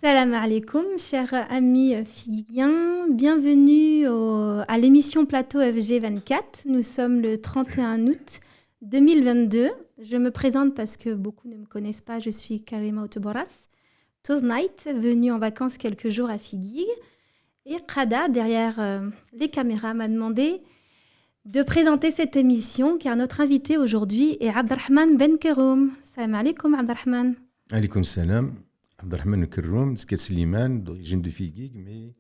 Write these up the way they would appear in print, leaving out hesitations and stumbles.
Salam alaikum, chers amis figuiens. Bienvenue à l'émission Plateau FG24. Nous sommes le 31 août 2022. Je me présente parce que beaucoup ne me connaissent pas. Je suis Karima Outeboras, Toast-Night, venue en vacances quelques jours à Figuig. Et Khada, derrière les caméras, m'a demandé de présenter cette émission car notre invité aujourd'hui est Abdelrahman Ben Keroum. Salam alaikum, Abdelrahman. Alaikum salam. Abdelrahman Keroum, c'est Slimane, d'origine de Figuig, mais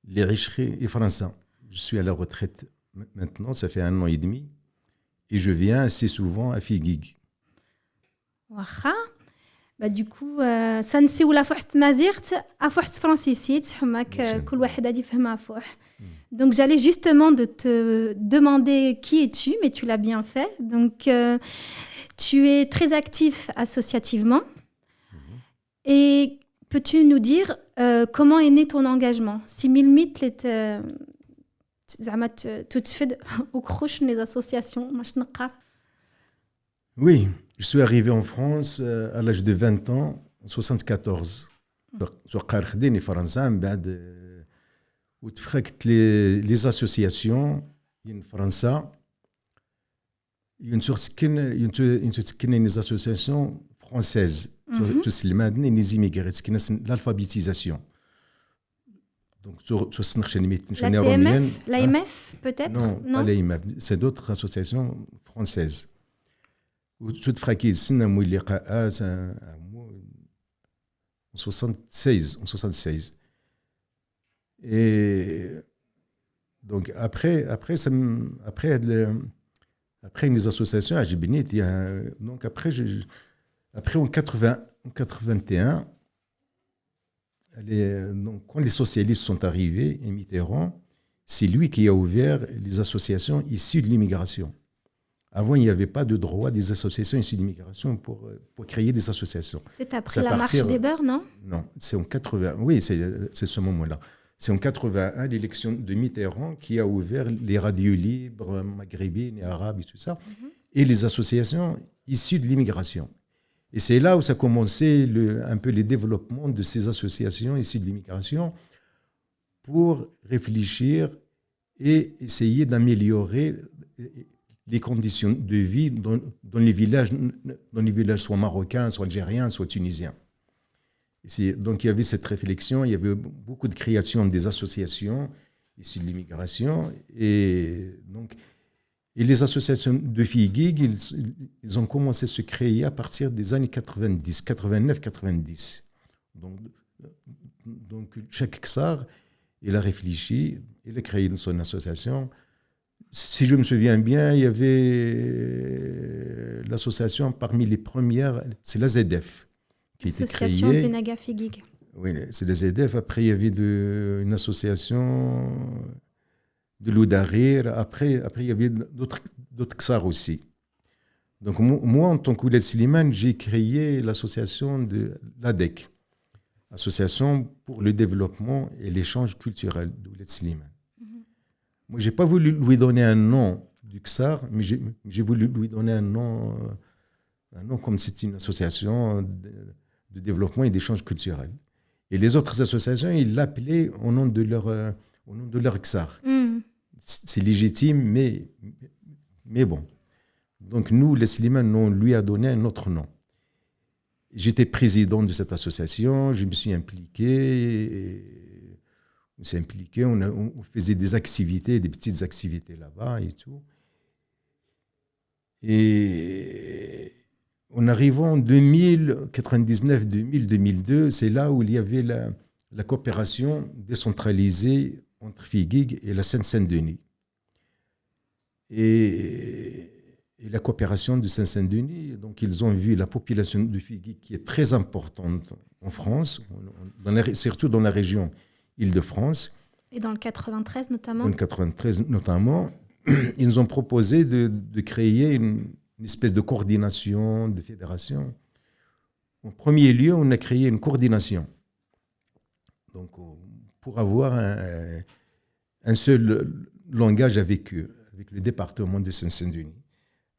les richeries et français. Je suis à la retraite maintenant, ça fait 1 an et demi, et je viens assez souvent à Figuig. Waha. Du coup, ça ne sait où la force mazirt, à force francicite, كل واحد a يفهمها فوح. Donc j'allais justement de te demander qui es-tu, mais tu l'as bien fait. Donc tu es très actif associativement. Et peux-tu nous dire comment est né ton engagement? Si milmit تتفد وكروش les associations, مش نقرا. Oui, je suis arrivé en France à l'âge de 20 ans, en 74. وقار خديني فرنسا من بعد وتفرقت les associations en France. Une les associations françaises. tous les immigrés, l'alphabétisation. Donc, l'AMF, peut-être? Non, pas l'AMF, c'est d'autres associations françaises. Tout fraqué, c'est en 76. Et donc, après les associations, donc après, en 81, donc, quand les socialistes sont arrivés, et Mitterrand, c'est lui qui a ouvert les associations issues de l'immigration. Avant, il n'y avait pas de droit des associations issues de l'immigration pour créer des associations. C'était après la marche des beurs, non? Non, c'est en 80. Oui, c'est ce moment-là. C'est en 81, l'élection de Mitterrand qui a ouvert les radios libres, maghrébines et arabes et tout ça, et les associations issues de l'immigration. Et c'est là où ça a commencé un peu le développement de ces associations issues de l'immigration pour réfléchir et essayer d'améliorer les conditions de vie dans les villages soit marocains, soit algériens, soit tunisiens. Donc il y avait cette réflexion, il y avait beaucoup de création des associations issues de l'immigration et les associations de Figuig, ils ont commencé à se créer à partir des années 89-90. Donc chaque Ksar, il a réfléchi, il a créé son association. Si je me souviens bien, il y avait l'association parmi les premières, c'est la ZF qui était créée. Association Zenaga Figuig. Oui, c'est la ZF. Après, il y avait une association de l'Oudarir. Après, il y avait d'autres Ksar aussi. Donc, moi, en tant qu'Ouled Slimane, j'ai créé l'association de l'ADEC, Association pour le développement et l'échange culturel d'Ouled Slimane. Moi, je n'ai pas voulu lui donner un nom du Ksar, mais j'ai voulu lui donner un nom comme c'est une association de développement et d'échange culturel. Et les autres associations, ils l'appelaient au nom de leur Ksar. C'est légitime, mais bon. Donc nous, les Slimane, on lui a donné un autre nom. J'étais président de cette association, je me suis impliqué. On faisait des activités, des petites activités là-bas et tout. Et en arrivant en 2099, 2000, 2002, c'est là où il y avait la coopération décentralisée entre Figuig et la Seine-Saint-Denis. Et la coopération de Seine-Saint-Denis, donc ils ont vu la population de Figuig qui est très importante en France, surtout dans la région Île-de-France. Et dans le 93 notamment. Dans le 93 notamment, ils nous ont proposé de créer une espèce de coordination, de fédération. En premier lieu, on a créé une coordination. Donc, pour avoir un seul langage avec eux, avec le département de Seine-Saint-Denis.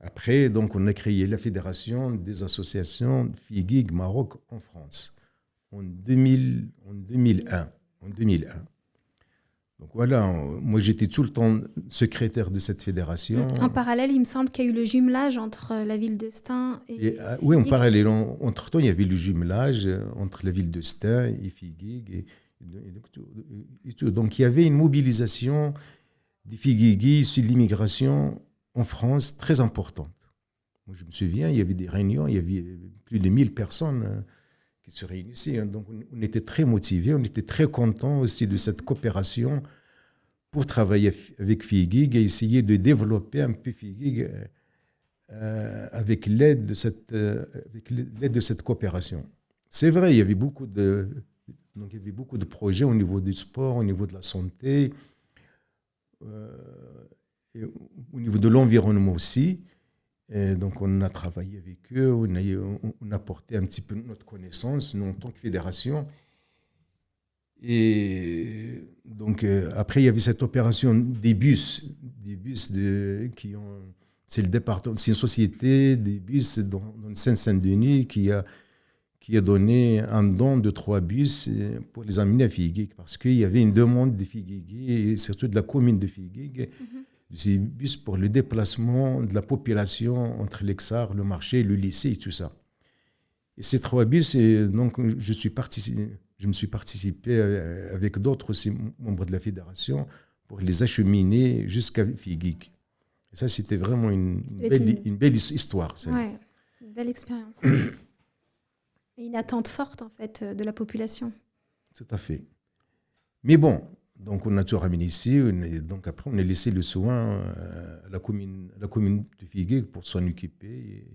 Après, donc, on a créé la fédération des associations Figuig Maroc en France. en 2001. Donc voilà, moi j'étais tout le temps secrétaire de cette fédération. En parallèle, il me semble qu'il y a eu le jumelage entre la ville de Stein et oui, en parallèle. Entre-temps, il y avait le jumelage entre la ville de Stein et Figuig. Et tout. Donc il y avait une mobilisation des Figuigui issus de l'immigration en France très importante. Moi, je me souviens, il y avait des réunions, il y avait plus de 1000 personnes qui se réunissaient. Donc, on était très motivés, on était très contents aussi de cette coopération pour travailler avec Figuig et essayer de développer un peu Figuig avec l'aide de cette coopération. C'est vrai, il y avait beaucoup de projets au niveau du sport, au niveau de la santé, et au niveau de l'environnement aussi. Et donc, on a travaillé avec eux, on a apporté un petit peu notre connaissance, nous, en tant que fédération. Et donc, après, il y avait cette opération des bus c'est le département, c'est une société des bus dans le Seine-Saint-Denis qui a donné un don de 3 bus pour les emmener à Figuig, parce qu'il y avait une demande de Figuig, et surtout de la commune de Figuig, ces bus pour le déplacement de la population entre l'Exar, le marché, le lycée et tout ça. Et ces 3 bus, donc je me suis participé avec d'autres aussi membres de la fédération pour les acheminer jusqu'à Figuig. Et ça, c'était vraiment une belle histoire. Oui, une belle expérience. Et une attente forte, en fait, de la population. Tout à fait. Mais bon, donc on a tout ramené ici. Donc après, on a laissé le soin à la commune de Figuig pour s'en occuper.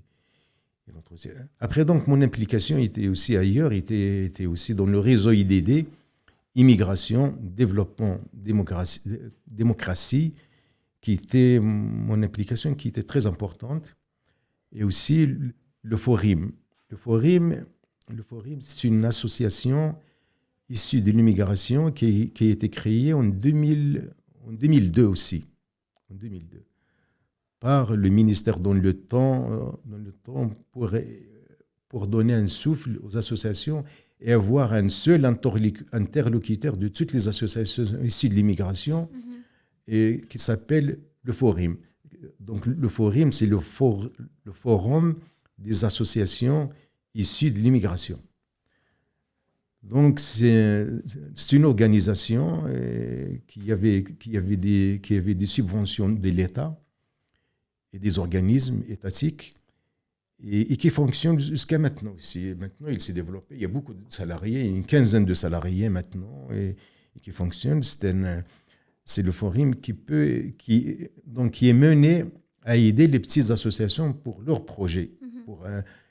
Après, donc, mon implication était aussi ailleurs, était aussi dans le réseau IDD, Immigration, Développement, Démocratie, qui était mon implication qui était très importante. Et aussi le Forim. Le Forim, c'est une association issue de l'immigration qui a été créée en 2002 aussi. En 2002. Par le ministère dans le temps pour donner un souffle aux associations et avoir un seul interlocuteur de toutes les associations issues de l'immigration, et qui s'appelle le Forim. Donc le Forim, c'est le forum des associations issues de l'immigration. Donc c'est une organisation qui avait des subventions de l'État et des organismes étatiques et qui fonctionne jusqu'à maintenant aussi. Maintenant, il s'est développé. Il y a beaucoup de salariés, une quinzaine de salariés maintenant et qui fonctionnent. C'est le Forum qui est mené à aider les petites associations pour leurs projets. Pour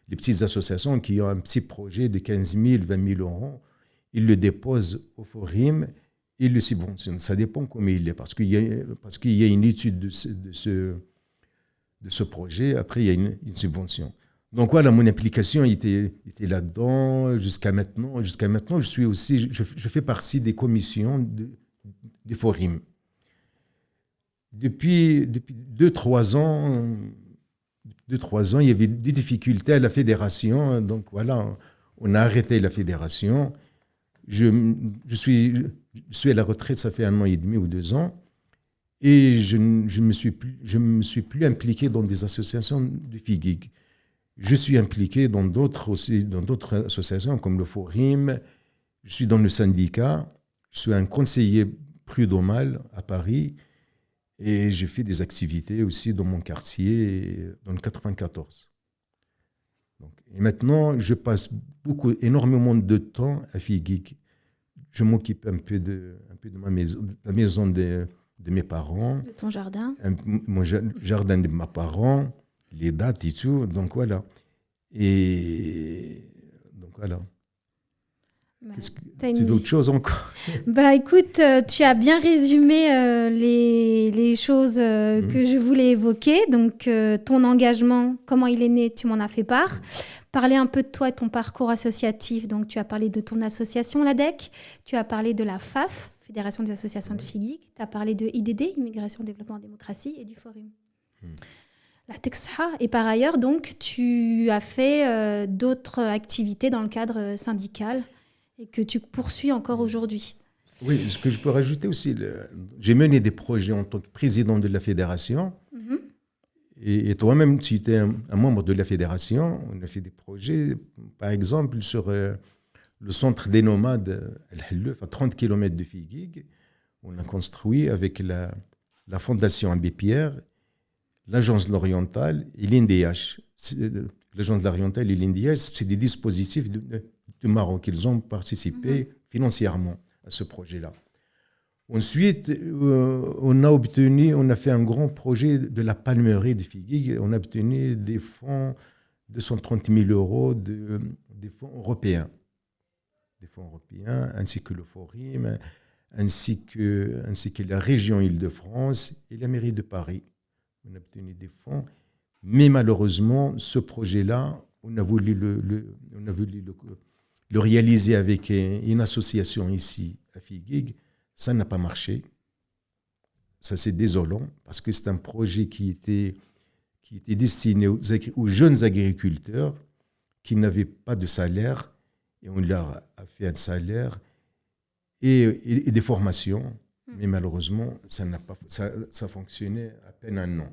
les petites associations qui ont un petit projet de 15 000, 20 000 euros, ils le déposent au Forum, ils le subventionnent. Ça dépend comment il est, parce qu'il y a une étude de ce projet, après il y a une subvention. Donc voilà, mon implication était là-dedans jusqu'à maintenant. Jusqu'à maintenant, je fais partie des commissions du Forum. Depuis 2-3 ans, il y avait des difficultés à la fédération. Donc voilà, on a arrêté la fédération. Je suis à la retraite, ça fait 1 an et demi ou 2 ans. Et je me suis plus impliqué dans des associations de Figuig. Je suis impliqué dans d'autres associations comme le Forum. Je suis dans le syndicat. Je suis un conseiller prud'homal à Paris. Et j'ai fait des activités aussi dans mon quartier, dans le 94. Et maintenant, je passe énormément de temps à Figuig. Je m'occupe un peu de ma maison, de la maison de mes parents. De ton jardin. Mon jardin de mes parents, les dates et tout. Donc voilà. Et donc voilà. C'est d'autres choses encore. Écoute, tu as bien résumé les choses que je voulais évoquer. Donc, ton engagement, comment il est né, tu m'en as fait part. Parler un peu de toi et ton parcours associatif. Donc, tu as parlé de ton association, l'ADEC. Tu as parlé de la FAF, Fédération des associations de Figuig. Tu as parlé de IDD, Immigration, Développement, Démocratie, et du Forum. La Texha. Et par ailleurs, donc, tu as fait d'autres activités dans le cadre syndical. et que tu poursuis encore aujourd'hui. Oui, ce que je peux rajouter aussi, j'ai mené des projets en tant que président de la fédération. Et toi-même, tu étais un membre de la fédération. On a fait des projets, par exemple, sur le centre des nomades, à 30 km de Figuig. On a construit avec la Fondation Abbé Pierre, l'Agence de l'Oriental et l'INDH. L'Agence de l'Oriental et l'INDH, c'est des dispositifs du Maroc. Ils ont participé financièrement à ce projet-là. Ensuite, on a fait un grand projet de la palmerie de Figuig. On a obtenu des fonds, 230 000 euros, des fonds européens. Des fonds européens, ainsi que le Forum, ainsi que la région Île-de-France et la mairie de Paris. On a obtenu des fonds. Mais malheureusement, ce projet-là, on a voulu le réaliser avec une association ici à Figuig. Ça n'a pas marché. Ça, c'est désolant, parce que c'est un projet qui était destiné aux jeunes agriculteurs qui n'avaient pas de salaire, et on leur a fait un salaire et des formations. Mais malheureusement, ça fonctionnait à peine un an.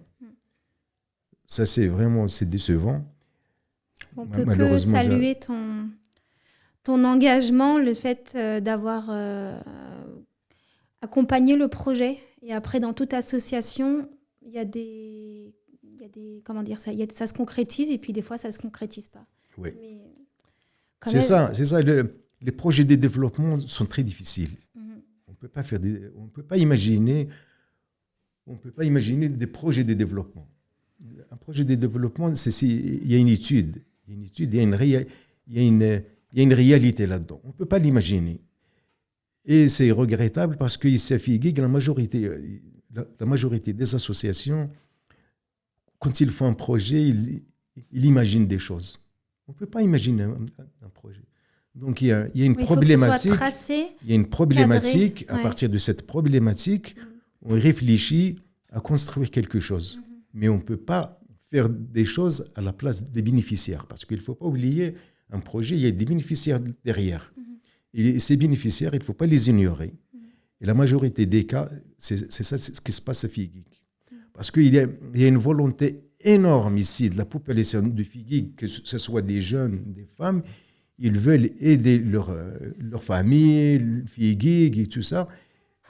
Ça, c'est décevant. On peut que saluer ton engagement, le fait d'avoir accompagner le projet. Et après, dans toute association, il y a des comment dire ça, ça se concrétise et puis des fois, ça ne se concrétise pas. Oui. C'est ça. Les projets de développement sont très difficiles. On peut pas imaginer des projets de développement. Un projet de développement, il y a une étude, il y a une réalité là-dedans. On ne peut pas l'imaginer. Et c'est regrettable parce qu'ici à Figuig, la majorité des associations, quand ils font un projet, ils imaginent des choses. On ne peut pas imaginer un projet. Donc il y a une problématique. Il y a une problématique. Cadré, à partir de cette problématique, on réfléchit à construire quelque chose. Mais on ne peut pas faire des choses à la place des bénéficiaires. Parce qu'il ne faut pas oublier, un projet, il y a des bénéficiaires derrière. Et ces bénéficiaires, il ne faut pas les ignorer. Et la majorité des cas, c'est ça ce qui se passe à Figuig. Parce qu'il y a une volonté énorme ici de la population de Figuig, que ce soit des jeunes, des femmes, ils veulent aider leur famille, Figuig et tout ça.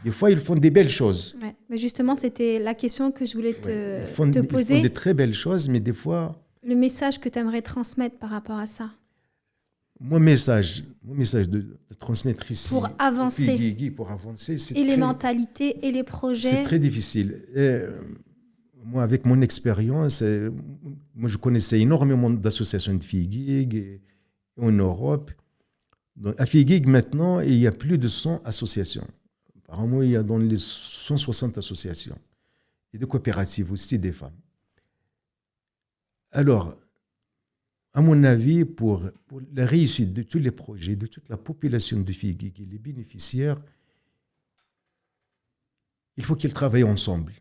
Des fois, ils font des belles choses. Ouais, mais justement, c'était la question que je voulais te poser. Ils font des très belles choses, mais des fois... Le message que tu aimerais transmettre par rapport à ça? Mon message de transmettre ici... Pour avancer. Pour avancer, c'est les mentalités et les projets. C'est très difficile. Moi, avec mon expérience, moi, je connaissais énormément d'associations de Figuig en Europe. Donc, à Figuig, maintenant, il y a plus de 100 associations. Apparemment, il y a dans les 160 associations. Et de coopératives aussi, des femmes. Alors, à mon avis, pour la réussite de tous les projets, de toute la population de Figuig et les bénéficiaires, il faut qu'ils travaillent ensemble.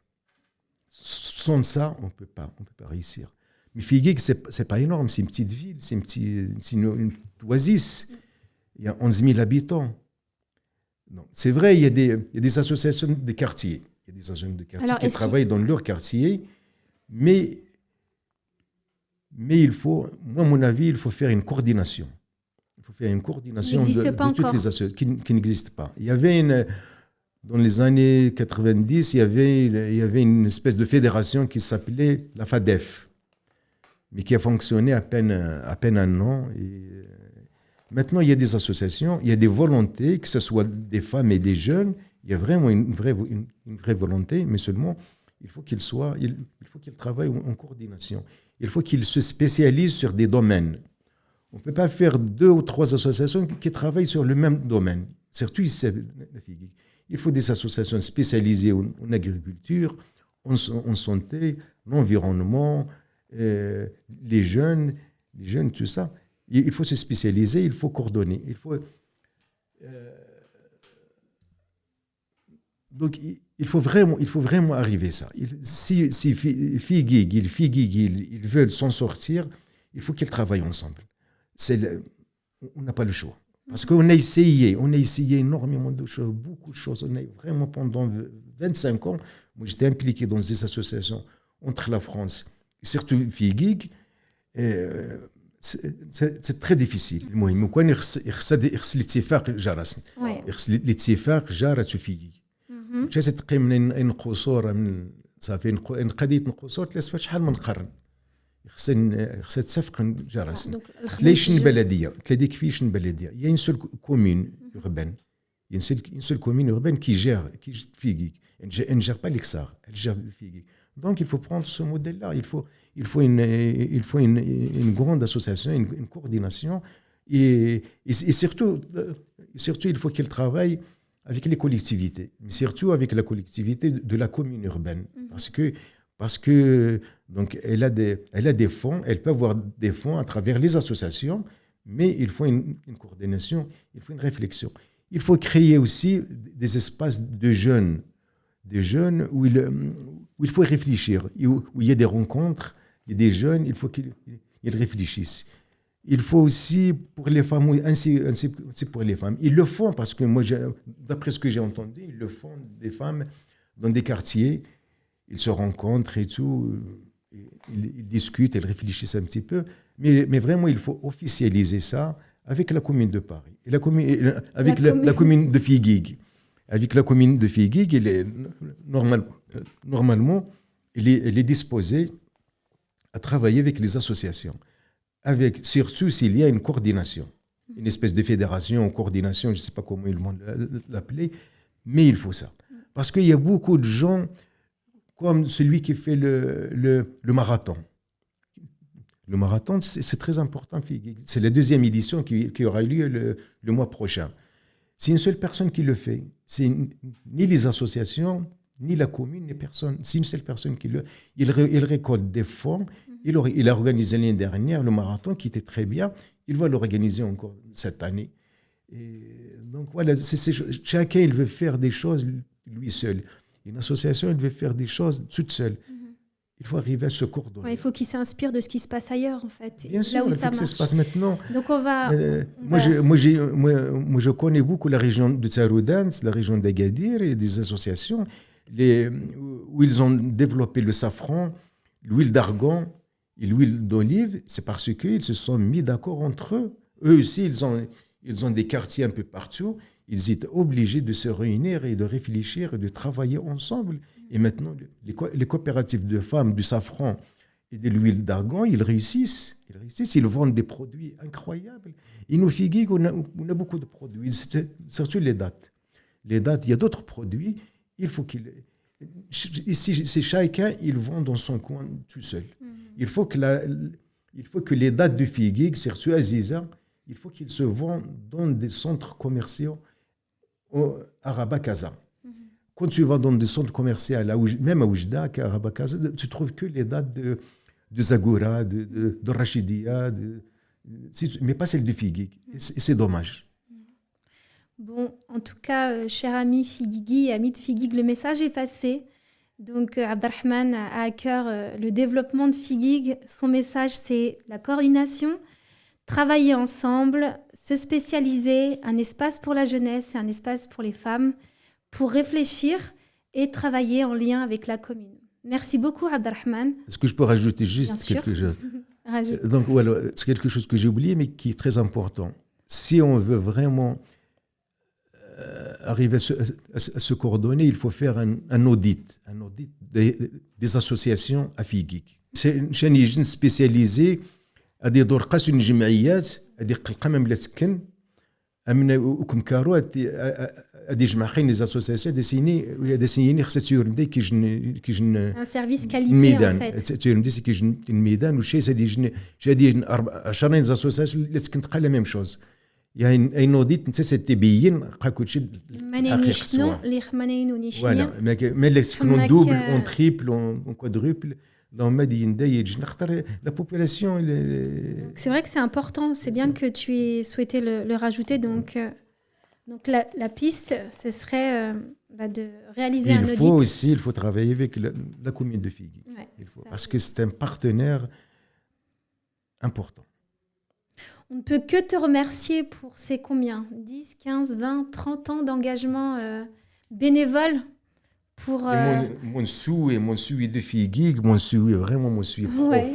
Sans ça, on ne peut pas réussir. Mais Figuig, ce n'est pas énorme, c'est une petite ville, c'est une oasis. Il y a 11 000 habitants. C'est vrai, il y a des associations de quartier. Il y a des associations de quartier qui travaillent dans leur quartier, mais il faut, moi, à mon avis, il faut faire une coordination. Il faut faire une coordination de toutes les associations qui n'existent pas. Il y avait dans les années 90, il y avait une espèce de fédération qui s'appelait la FADEF, mais qui a fonctionné à peine un an. Et maintenant, il y a des associations, il y a des volontés, que ce soit des femmes et des jeunes. Il y a vraiment une vraie volonté, mais seulement il faut qu'ils travaillent en coordination. Il faut qu'ils se spécialisent sur des domaines. On ne peut pas faire 2 ou 3 associations qui travaillent sur le même domaine. Surtout ici, la Figuig. Il faut des associations spécialisées en agriculture, en santé, l'environnement, les jeunes, tout ça. Il faut se spécialiser, il faut coordonner. Donc, il faut vraiment arriver à ça. Si Figuig, ils veulent s'en sortir, il faut qu'ils travaillent ensemble. On n'a pas le choix. Parce qu'on a essayé énormément de choses, beaucoup de choses. On a vraiment, pendant 25 ans, moi j'étais impliqué dans des associations entre la France, et surtout FIGIG. C'est très difficile. المهم كان يخص الاتفاق جرس يخص الاتفاق جارت في جات تقي من قصور من صافي قضيه قصور تلاسفات شحال من قرن خصها تتفق جرس ليش البلديه تلاقي كيفاش البلديه يا ان سول كومين urbaine une seule commune urbaine qui gère FIGIG. Elle ne gère pas l'Ixar, elle gère FIGIG. Donc il faut prendre ce modèle-là. Il faut une grande association, une coordination. Et surtout, il faut qu'elle travaille avec les collectivités, mais surtout avec la collectivité de la commune urbaine. Parce que donc, elle a des fonds, elle peut avoir des fonds à travers les associations, mais il faut une coordination, il faut une réflexion. Il faut créer aussi des espaces de jeunes où il faut réfléchir, où il y a des rencontres, il y a des jeunes, il faut qu'ils réfléchissent. Il faut aussi pour les femmes, ainsi pour les femmes. Ils le font parce que moi, d'après ce que j'ai entendu, ils le font des femmes dans des quartiers, ils se rencontrent et tout, ils discutent, ils réfléchissent un petit peu. Mais vraiment, il faut officialiser ça avec la commune de Paris, et la commune de FIGIG. Avec la commune de FIGIG, normalement, elle est disposée à travailler avec les associations, surtout s'il y a une coordination, une espèce de fédération ou coordination, je ne sais pas comment ils vont l'appeler, mais il faut ça. Parce qu'il y a beaucoup de gens, comme celui qui fait le marathon. Le marathon, c'est très important. C'est la deuxième édition qui aura lieu le mois prochain. C'est une seule personne qui le fait. C'est ni les associations, ni la commune, ni personne. C'est une seule personne qui le fait. Il récolte des fonds. Il a organisé l'année dernière le marathon qui était très bien. Il va l'organiser encore cette année. Et donc voilà, chacun il veut faire des choses lui seul. Une association, elle veut faire des choses toute seule. Il faut arriver à se coordonner. Il faut qu'il s'inspire de ce qui se passe ailleurs, en fait. Bien sûr, là où ça marche. Ça se passe maintenant. Donc on va... Moi, je connais beaucoup la région de Tsaroudan, la région d'Agadir, et des associations où ils ont développé le safran, l'huile d'argan et l'huile d'olive. C'est parce qu'ils se sont mis d'accord entre eux. Eux aussi, ils ont des quartiers un peu partout. Ils étaient obligés de se réunir et de réfléchir et de travailler ensemble. Et maintenant, les coopératives de femmes du safran et de l'huile d'argan, ils réussissent. Ils vendent des produits incroyables. Et nous, FIGIG, on a beaucoup de produits, surtout les dates. Les dates, il y a d'autres produits. Il faut c'est chacun, il vend dans son coin tout seul. Il faut que les dates de FIGIG, surtout Aziza, il faut qu'ils se vendent dans des centres commerciaux à Rabakaza. Quand tu vas dans des centres commerciaux, même à Oujda, à Rabakaza, tu trouves que les dates de Zagora, de Rachidia, mais pas celles de FIGIG. C'est dommage. Bon, en tout cas, cher ami Figigi et ami de FIGIG, le message est passé. Donc, Abderrahmane a à cœur le développement de FIGIG. Son message, c'est la coordination, travailler ensemble, se spécialiser, un espace pour la jeunesse et un espace pour les femmes, pour réfléchir et travailler en lien avec la commune. Merci beaucoup, Abderrahmane. Est-ce que je peux rajouter juste quelque chose? Donc, voilà, c'est quelque chose que j'ai oublié, mais qui est très important. Si on veut vraiment arriver à se coordonner, il faut faire un audit des associations à FIGIG. C'est une يجي spécialisée à des درقات الجمعيات هذه قلقه ما ملا تسكن امنا وكم كارو هذه جمع خين لي اسوسياسيون دي سيني خصها تيورمدي كيجن ان سيرفيس كاليتي ان فيت تيورمدي كيجن الميدان وشي هذه جادي 10 اسوسياسيون اللي تسكن تلقى لا ميم شوز يعني اي نوديت انت تبين بقى كلشي شنو اللي خمانين ونيشني فوالا ما اللي سكنوا دوبل اون تريبل اون كوادروبل. La population. C'est vrai que c'est important, c'est bien que tu aies souhaité le rajouter. Donc la piste, ce serait de réaliser un audit. Il faut travailler avec la commune de FIGIG. Parce que c'est un partenaire important. On ne peut que te remercier pour ces combien 10, 15, 20, 30 ans d'engagement bénévole pour... Mon souhait de Figuig, mon souhait profond. Ouais,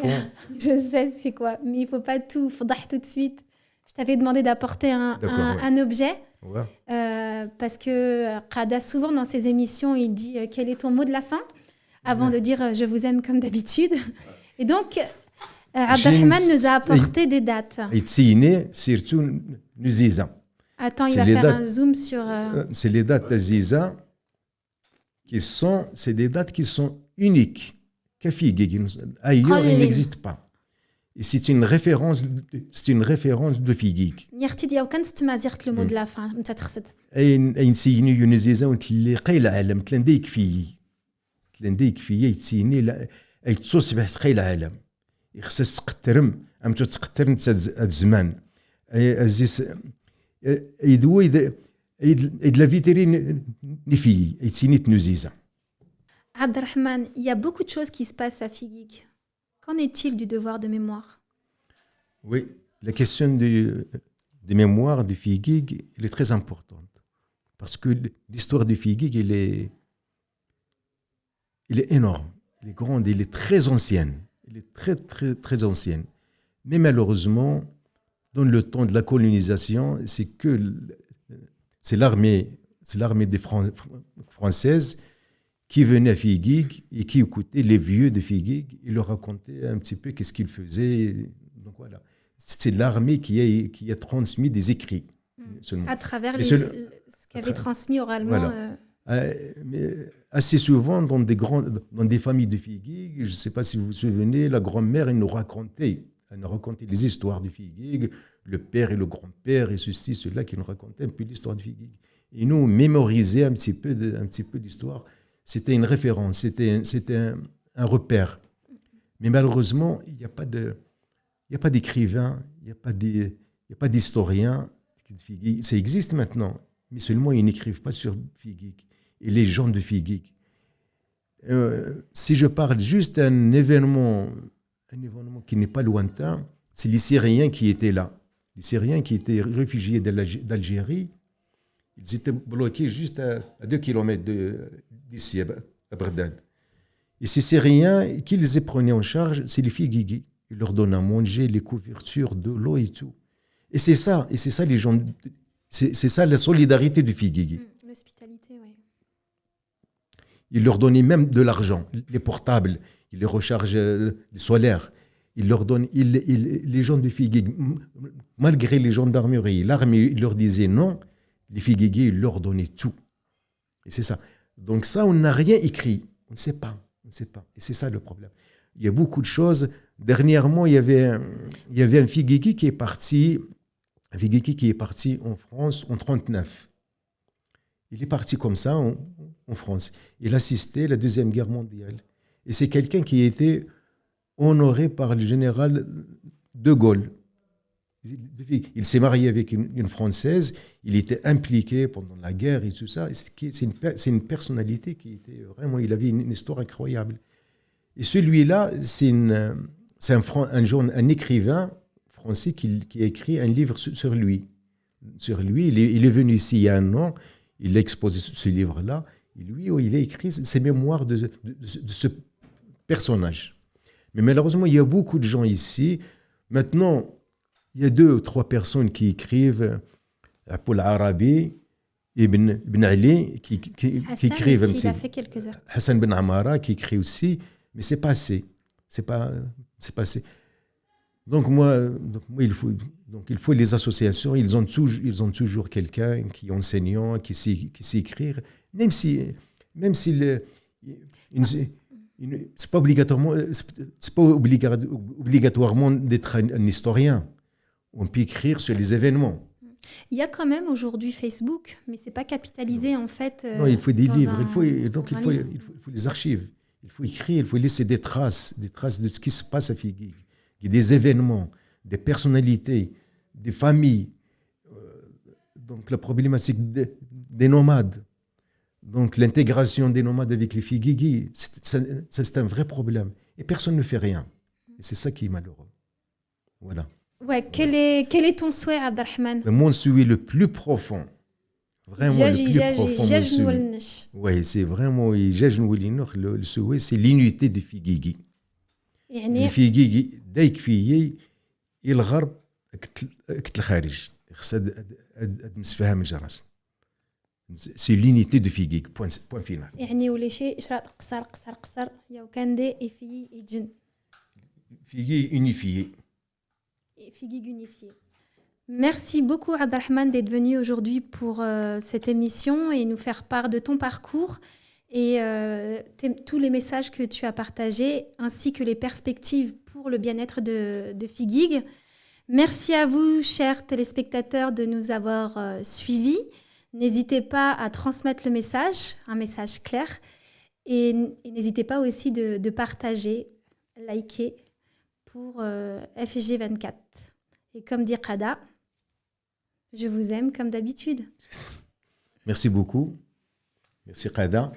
je sais c'est quoi, mais il ne faut pas tout de suite. Je t'avais demandé d'apporter un objet. Ouais. Parce que Qada, souvent dans ses émissions, il dit quel est ton mot de la fin avant de dire je vous aime comme d'habitude. Et donc, Abdelrahman nous a apporté des dates. Surtout Ziza. Attends, il va faire un zoom sur... C'est les dates Ziza c'est des dates qui sont uniques. Ailleurs, il n'existe pas. Et c'est une référence de Figuig. Nierti quand tu m'as dit le mot de la fin, tu t'as أين سيني يونزيزا وتلقي العالم تلانديك في يتسيني أي تصوص قي العالم يخصص تقترم أم تقترن الزمان أزيس يدوي إذ لا فيترين نفي يتسيني تنزيزا. Abdelrahman, il y a beaucoup de choses qui se passent à Figuig. Qu'en est-il du devoir de mémoire? Oui, la question de mémoire de Figuig, elle est très importante. Parce que l'histoire de Figuig, elle est énorme, elle est grande, elle est très ancienne. Elle est très, très, très ancienne. Mais malheureusement, dans le temps de la colonisation, c'est l'armée française qui venait à Figuig et qui écoutait les vieux de Figuig et leur racontait un petit peu qu'est-ce qu'ils faisaient. Donc voilà. C'est l'armée qui a transmis des écrits. À travers ce qu'avait transmis oralement. Voilà. Mais assez souvent, dans des familles de Figuig, je ne sais pas si vous vous souvenez, la grand-mère, elle nous racontait les histoires de Figuig, le père et le grand-père, et ceci, cela, qui nous racontaient un peu l'histoire de Figuig. Et nous, mémoriser un petit peu l'histoire, c'était une référence, c'était un repère. Mais malheureusement, il n'y a pas d'écrivain, il n'y a pas d'historien. Ça existe maintenant, mais seulement ils n'écrivent pas sur Figuig et les gens de Figuig. Si je parle juste d'un événement qui n'est pas lointain, c'est les Syriens qui étaient là. Les Syriens qui étaient réfugiés d'Algérie, ils étaient bloqués juste à 2 kilomètres d'ici, à Bagdad. Et ces Syriens, qui les prenaient en charge, c'est les Figuigis. Ils leur donnent à manger, les couvertures, de l'eau et tout. Et c'est ça les gens, c'est ça la solidarité du Figuigi. L'hospitalité, oui. Ils leur donnaient même de l'argent, les portables, ils les rechargent les solaires. Ils leur donnent, les gens du Figuig, malgré les gendarmeries, l'armée, ils leur disaient non, les Figuigis, ils leur donnaient tout. Et c'est ça. Donc ça, on n'a rien écrit. On ne sait pas. Et c'est ça le problème. Il y a beaucoup de choses. Dernièrement, il y avait un Figuigi qui est parti en France en 1939. Il est parti comme ça en France. Il assistait à la Deuxième Guerre mondiale. Et c'est quelqu'un qui a été honoré par le général de Gaulle. Il s'est marié avec une Française. Il était impliqué pendant la guerre et tout ça. C'est une personnalité qui était vraiment... Il avait une histoire incroyable. Et celui-là, c'est un écrivain français qui a écrit un livre sur lui. Il est venu ici il y a un an. Il a exposé ce livre-là. Et lui, il a écrit ses mémoires de ce personnage. Mais malheureusement, il y a beaucoup de gens ici. Maintenant, il y a 2 ou 3 personnes qui écrivent Paul Arabi, Ibn Ali, qui écrivent aussi, il a fait quelques articles. Hassan Ben Amara, qui écrit aussi. Mais c'est pas assez. C'est pas assez. Donc il faut les associations. Ils ont toujours quelqu'un qui est enseignant, qui sait écrire. Même si c'est pas obligatoirement d'être un historien. On peut écrire sur les événements. Il y a quand même aujourd'hui Facebook, mais c'est pas capitalisé en fait. Non, il faut des livres. Il faut des archives. Il faut écrire, il faut laisser des traces de ce qui se passe à Figuig. Il y a des événements, des personnalités, des familles. Donc la problématique des nomades. Donc l'intégration des nomades avec les Figuigis, c'est un vrai problème. Et personne ne fait rien. Et c'est ça qui est malheureux. Voilà. Ouais, quel est ton souhait, Abdelrahman? Mon souhait le plus profond, vraiment le plus profond, ouais, c'est vraiment le souhait, c'est l'unité de Figuigui. يعني Figuigui, dès que Figuigui, الغرب كت الخارج خصها مسفهم جراس. C'est l'unité de Figuigui, point final. يعني ولا شيء شراط قصر يا وكان دي في يجن. Figuigui unifié. Figuigui unifié. Merci beaucoup Abdelrahman d'être venu aujourd'hui pour cette émission et nous faire part de ton parcours et tous les messages que tu as partagés ainsi que les perspectives pour le bien-être de Figuig. Merci à vous, chers téléspectateurs, de nous avoir suivis. N'hésitez pas à transmettre le message, un message clair, et n'hésitez pas aussi de partager, liker pour FG24. Et comme dit Qada, je vous aime comme d'habitude. Merci beaucoup. Merci Qada.